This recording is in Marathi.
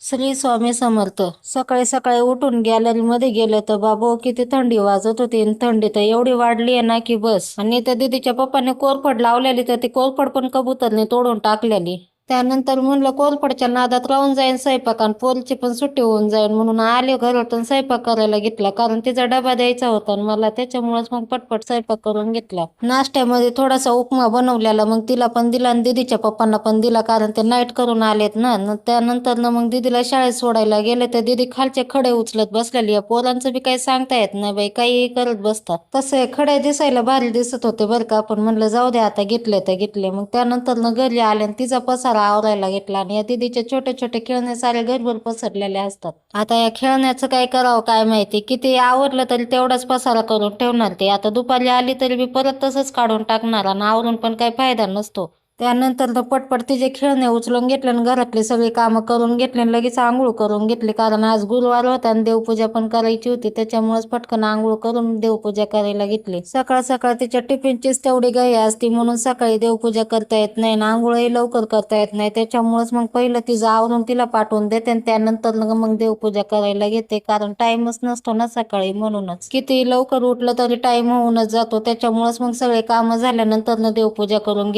श्री स्वामी समर्थ. सकाळी सकाळी उठून गॅलरीमध्ये गेलं तर बाबो किती थंडी वाजत होती आणि थंडी तर एवढी वाढली आहे ना की बस. आणि त्या दीदीच्या पप्पाने कोरफड लावलेली तर ती कोरफड पण कबूतरने तोडून टाकलेली. त्यानंतर म्हणलं कोरफडच्या नादात राहून जाईन स्वयंपाक आणि पोरची पण सुट्टी होऊन जाईल म्हणून आले घरातून स्वयंपाक करायला घेतला, कारण तिचा डबा द्यायचा होता आणि मला त्याच्यामुळेच मग पटपट स्वयंपाक करून घेतला. नाश्त्यामध्ये थोडासा उपमा बनवलेला, मग तिला पण दिला आणि दीदीच्या पप्पांना पण दिला, कारण ते नाईट करून आलेत ना. त्यानंतर मग दीदीला शाळेत सोडायला गेले तर दीदी खालचे खडे उचलत बसलेली. या पोरांचं बी काही सांगता येत नाही बाई, काही करत बसतात. तसे खडे दिसायला भारी दिसत होते बरं का, पण म्हणलं जाऊ दे आता, घेतले तर घेतले. मग त्यानंतर घरी आले आणि तिचा पसारा आवरायला घेतला आणि या दीदीचे छोटे छोटे खेळणे सारे घरभर पसरलेले असतात. आता या खेळण्याचं काय करावं काय माहिती, किती आवरलं तरी तेवढाच पसारा करून ठेवणार ते. आता दुपारी आली तरी बी परत तसंच काढून टाकणार आणि आवरून पण काही फायदा नसतो. त्यानंतर तर पटपट तिचे खेळणे उचलून घेतले आणि घरातली सगळी कामं करून घेतली आणि लगेच आंघोळ करून घेतली, कारण आज गुरुवार होता आणि देवपूजा पण करायची होती. त्याच्यामुळेच पटकन आंघोळ करून देवपूजा करायला घेतली. सकाळ सकाळ तिच्या टिफिनचीच तेवढी घाई असती म्हणून सकाळी देवपूजा करता येत नाही आणि आंघोळही लवकर करता येत नाही. त्याच्यामुळेच मग पहिलं तिचं आवरून तिला पाठवून देते आणि त्यानंतर मग देवपूजा करायला घेते, कारण टाइमच नसतो ना सकाळी. म्हणूनच किती लवकर उठलं तरी टाइम होऊनच जातो. त्याच्यामुळेच मग सगळे कामं झाल्यानंतर देवपूजा करून